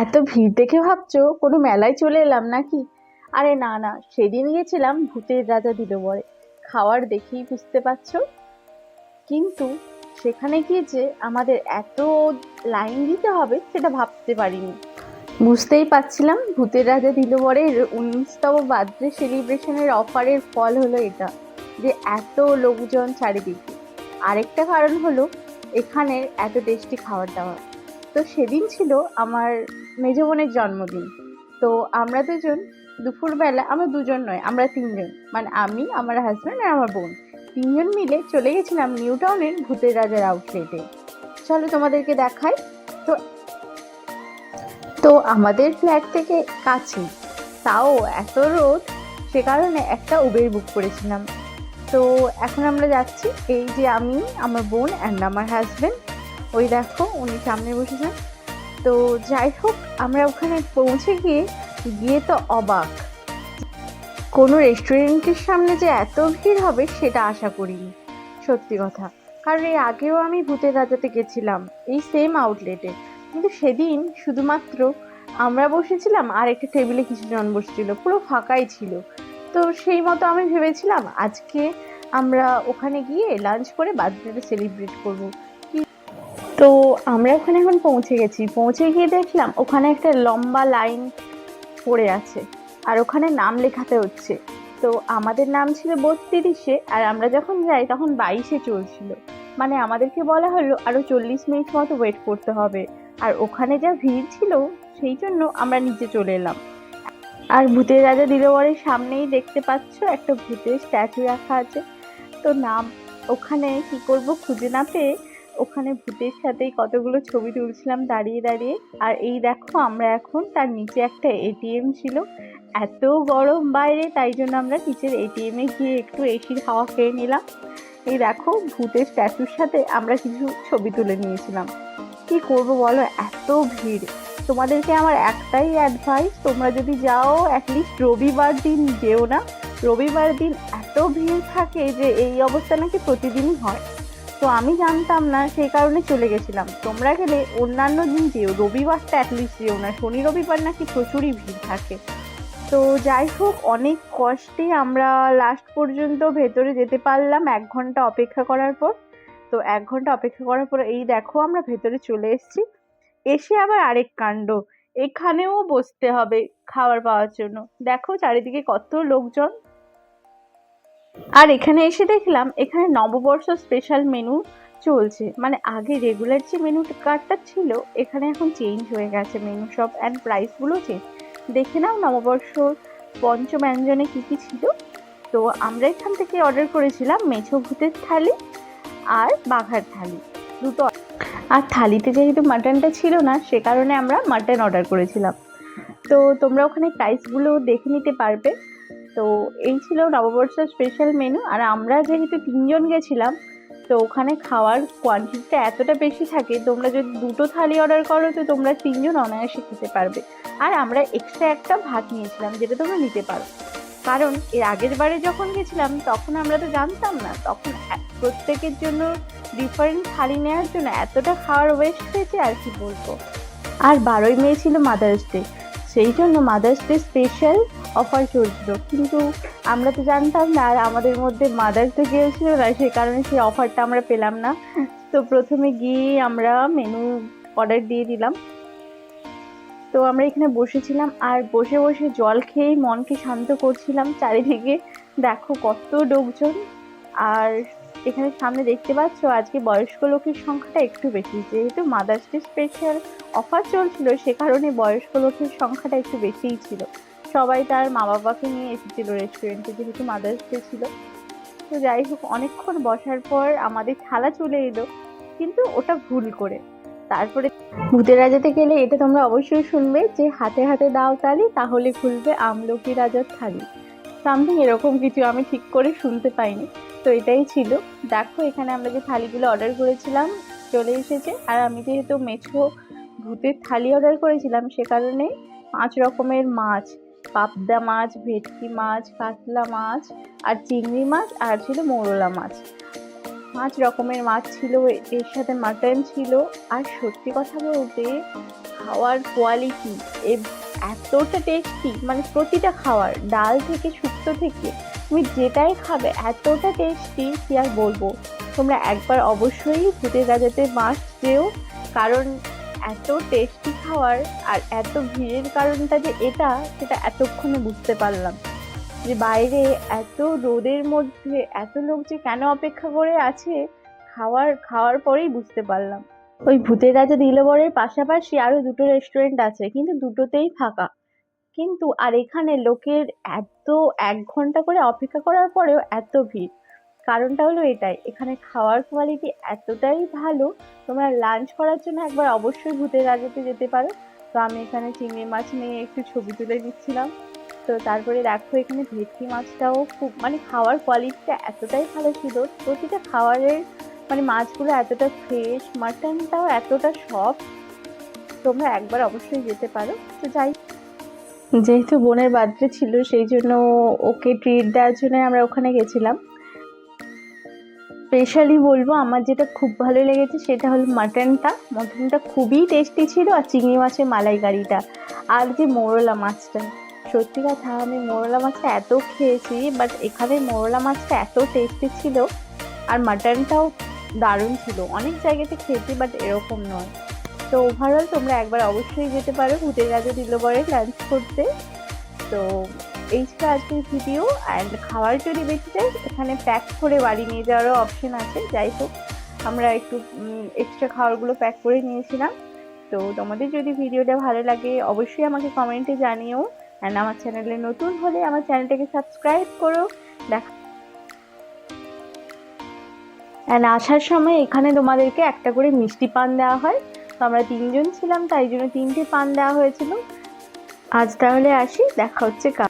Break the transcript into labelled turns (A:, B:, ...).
A: এত ভিড় দেখে ভাবছো কোনো মেলায় চলে এলাম নাকি? আরে না না, সেদিন গেছিলাম ভূতের রাজা দিল বরে। খাওয়ার দেখেই বুঝতে পারছো। কিন্তু সেখানে গিয়ে যে আমাদের এত লাইন দিতে হবে সেটা ভাবতে পারিনি। বুঝতেই পারছিলাম ভূতের রাজা দিল বরের 19তম বার্থডে সেলিব্রেশনের অফারের ফল হলো এটা, যে এত লোকজন চারিদিকে। আরেকটা কারণ হলো এখানের এত টেস্টি খাবার দাবার। তো সেদিন ছিল আমার মেজ বোনের জন্মদিন। তো আমরা দুজন দুপুরবেলা, আমরা দুজন নয়, আমরা তিনজন, মানে আমি, আমার হাজব্যান্ড আর আমার বোন, তিনজন মিলে চলে গেছিলাম নিউ টাউনের ভূতের রাজার আউটলেটে। চলো তোমাদেরকে দেখাই। তো তো আমাদের ফ্ল্যাট থেকে কাছে, তাও এত রোদ, সে কারণে একটা উবের বুক করেছিলাম। তো এখন আমরা যাচ্ছি, এই যে আমি, আমার বোন অ্যান্ড আমার হাজব্যান্ড। ওই দেখো উনি সামনে বসেছেন। তো যাই হোক, আমরা ওখানে পৌঁছে গিয়ে গিয়ে তো অবাক। কোনো রেস্টুরেন্টের সামনে যে এত ভিড় হবে সেটা আশা করিনি, সত্যি কথা। কারণ এর আগেও আমি ভূতের রাজাতে গেছিলাম, এই সেম আউটলেটে। কিন্তু সেদিন শুধুমাত্র আমরা বসেছিলাম আর একটা টেবিলে কিছু জন বসছিল, পুরো ফাঁকাই ছিল। তো সেই মতো আমি ভেবেছিলাম আজকে আমরা ওখানে গিয়ে লাঞ্চ করে বার্থডেটা সেলিব্রেট করব। তো আমরা ওখানে এখন পৌঁছে গেছি, পৌঁছে গিয়ে দেখলাম ওখানে একটা লম্বা লাইন পড়ে আছে, আর ওখানে নাম লেখাতে হচ্ছে। তো আমাদের নাম ছিল 32-এ, আর আমরা যখন যাই তখন 22-এ চলছিল। মানে আমাদেরকে বলা হলো আরো 40 মিনিট মতো ওয়েট করতে হবে। আর ওখানে যা ভিড় ছিল, সেই জন্য আমরা নিচে চলে এলাম। আর ভূতের রাজা দিলবরের সামনেই দেখতে পাচ্ছ একটা ভূতের স্ট্যাচু রাখা আছে। তো নাম ওখানে কি করব খুঁজে না পেয়ে ওখানে ভূতের সাথেই কতগুলো ছবি তুলছিলাম দাঁড়িয়ে দাঁড়িয়ে। আর এই দেখো আমরা এখন তার নিচে একটা এটিএম ছিল। এত গরম বাইরে, তাই জন্য আমরা নিচের এটিএমে গিয়ে একটু এসির হাওয়া খেয়ে নিলাম। এই দেখো ভূতের স্ট্যাচুর সাথে আমরা কিছু ছবি তুলে নিয়েছিলাম। কি করব বলো, এত ভিড়। তোমাদেরকে আমার একটাই অ্যাডভাইস, তোমরা যদি যাও অ্যাটলিস্ট রবিবার দিন যেও না। রবিবার দিন এত ভিড় থাকে যে এই অবস্থা নাকি প্রতিদিনই হয়। তো আমি জানতাম না, সেই কারণে চলে গেছিলাম। তোমরা গেলে অন্যান্য দিন যেও, রবিবারটা অ্যাটলিস্ট যেও না, শনি রবিবার নাকি প্রচুরই ভিড় থাকে। তো যাই হোক, অনেক কষ্টে আমরা লাস্ট পর্যন্ত ভেতরে যেতে পারলাম 1 ঘন্টা অপেক্ষা করার পর। তো 1 ঘন্টা অপেক্ষা করার পর এই দেখো আমরা ভেতরে চলে এসেছি। এসে আবার আরেক কাণ্ড, এখানেও বসতে হবে খাবার পাওয়ার জন্য। দেখো চারিদিকে কত লোকজন। আর এখানে এসে দেখলাম এখানে নববর্ষ স্পেশাল মেনু চলছে। মানে আগে রেগুলার যে মেনু কার্ডটা ছিল, এখানে এখন চেঞ্জ হয়ে গেছে মেনু সব, অ্যান্ড প্রাইসগুলো চেঞ্জ। দেখে নাও নববর্ষর পঞ্চব্যঞ্জনে কি কি ছিল। তো আমরা এখান থেকে অর্ডার করেছিলাম মেছো ভূতের থালি আর বাঘার থালি, দুটো। আর থালিতে যেহেতু মাটনটা ছিল না, সে কারণে আমরা মাটন অর্ডার করেছিলাম। তো তোমরা ওখানে প্রাইসগুলো দেখে নিতে পারবে। তো এই ছিল নববর্ষের স্পেশাল মেনু। আর আমরা যেহেতু তিনজন গেছিলাম, তো ওখানে খাওয়ার কোয়ান্টিটিটা এতটা বেশি থাকে, তোমরা যদি দুটো থালি অর্ডার করো তো তোমরা তিনজন অনায়াসে খেতে পারবে। আর আমরা এক্সট্রা একটা ভাত নিয়েছিলাম, যেটা তোমরা নিতে পারো। কারণ এর আগের বারে যখন গেছিলাম তখন আমরা তো জানতাম না, তখন প্রত্যেকের জন্য ডিফারেন্ট থালি নেওয়ার জন্য এতটা খাওয়ার ওয়েস্ট হয়েছে আর কি বলবো। আর 12ই মে ছিল মাদার্স ডে, সেই জন্য মাদার্স ডে স্পেশাল অফার চলছিল। কিন্তু আমরা তো জানতাম না, আর আমাদের মধ্যে মাদার্স ডে কেউ ছিল না, সেই কারণে সেই অফারটা আমরা পেলাম না। তো প্রথমে গিয়ে আমরা মেনু অর্ডার দিয়ে দিলাম। তো আমরা এখানে বসেছিলাম আর বসে বসে জল খেয়েই মনকে শান্ত করছিলাম। চারিদিকে দেখো কত লোকজন। আর এখানে সামনে দেখতে পাচ্ছ আজকে বয়স্ক লোকের সংখ্যাটা একটু বেশি, যেহেতু মাদার্স ডে স্পেশাল অফার চলছিল, সে কারণে বয়স্ক লোকের সংখ্যাটা একটু বেশিই ছিল। সবাই তার মা বাবাকে নিয়ে এসেছিল রেস্টুরেন্টে, যেহেতু মাদার্স ডে ছিল। তো যাই হোক, অনেকক্ষণ বসার পর আমাদের থালা চলে এলো, কিন্তু ওটা ভুল করে। তারপরে ভূতের রাজাতে গেলে এটা তোমরা অবশ্যই শুনবে, যে হাতে হাতে দাও তালি, তাহলে খুলবে আমলকি রাজার থালি। সামথিং এরকম কিছু, আমি ঠিক করে শুনতে পাইনি। তো এটাই ছিল। দেখো এখানে আমরা যে থালিগুলো অর্ডার করেছিলাম চলে এসেছে। আর আমি যেহেতু মেছো ভূতের থালি অর্ডার করেছিলাম, সে কারণে 5 রকমের মাছ, পাবদা মাছ, ভেটকি মাছ, কাতলা মাছ, আর চিংড়ি মাছ, আর ছিল মৌরলা মাছ। 5 রকমের মাছ ছিল, এর সাথে মাটন ছিল। আর সত্যি কথা বলতে খাওয়ার কোয়ালিটি এতটা টেস্টি, মানে প্রতিটা খাওয়ার ডাল থেকে শুক্তো থেকে তুমি যেটাই খাবে এতটা টেস্টি কি আর বলবো। তোমরা একবার অবশ্যই ভূতের রাজাতে মাস্ট যেও, কারণ এত টেস্টি খাওয়ার আর এত ভিড়ের কারণটা যে এটা সেটা এতক্ষণে বুঝতে পারলাম, যে বাইরে এত রোদের মধ্যে এত লোক যে কেন অপেক্ষা করে আছে খাওয়ার পরেই বুঝতে পারলাম। ওই ভূতের রাজা দিলবরের পাশাপাশি আরো দুটো রেস্টুরেন্ট আছে, কিন্তু দুটোতেই ফাঁকা। কিন্তু আর এখানে লোকের এত 1 ঘন্টা করে অপেক্ষা করার পরেও এত ভিড়, কারণটা হলো এটাই, এখানে খাওয়ার কোয়ালিটি এতটাই ভালো। তোমরা লাঞ্চ করার জন্য একবার অবশ্যই ভূতের রাজাতে যেতে পারো। তো আমি এখানে চিংড়ি মাছ নিয়ে একটু ছবি তুলে দিচ্ছিলাম। তো তারপরে দেখো এখানে ভেটকি মাছটাও খুব, মানে খাওয়ার কোয়ালিটিটা এতটাই ভালো ছিল, প্রতিটা খাবারের মানে মাছগুলো এতটা ফ্রেশ, মাটনটাও এতটা সফট। তোমরা একবার অবশ্যই যেতে পারো। তো যাই, যেহেতু বোনের বার্থডে ছিল সেই জন্য ওকে ট্রিট দেওয়ার জন্য আমরা ওখানে গেছিলাম। স্পেশালি বলবো আমার যেটা খুব ভালো লেগেছে সেটা হলো মাটনটা খুবই টেস্টি ছিল, আর চিংড়ি মাছের মালাইকারিটা, আর যে মোরলা মাছটা, সত্যি কথা আমি মোরলা মাছটা এত খেয়েছি, বাট এখানে মোরলা মাছটা এত টেস্টি ছিল, আর মাটনটাও দারুণ ছিল। অনেক জায়গাতে খেয়েছি বাট এরকম নয়। তো ওভারঅল তোমরা একবার অবশ্যই যেতে পারো ভূতের রাজা দিলবরে লাঞ্চ করতে। তো এই ছিল আজকের ভিডিও। অ্যান্ড খাবার যদি বেঁচে যায় এখানে প্যাক করে বাড়ি নিয়ে যাওয়ারও অপশন আছে। যাই হোক আমরা একটু এক্সট্রা খাবারগুলো প্যাক করে নিয়েছিলাম। তো তোমাদের যদি ভিডিওটা ভালো লাগে অবশ্যই আমাকে কমেন্টে জানিও। অ্যান্ড আমার চ্যানেলে নতুন হলে আমার চ্যানেলটাকে সাবস্ক্রাইব করো। অ্যান্ড আসার সময় এখানে তোমাদেরকে একটা করে মিষ্টি পান দেওয়া হয়। তো আমরা 3জন ছিলাম তাই জন্য 3টে পান দেওয়া হয়েছিল। আজ তাহলে আসি, দেখা হচ্ছে কাল।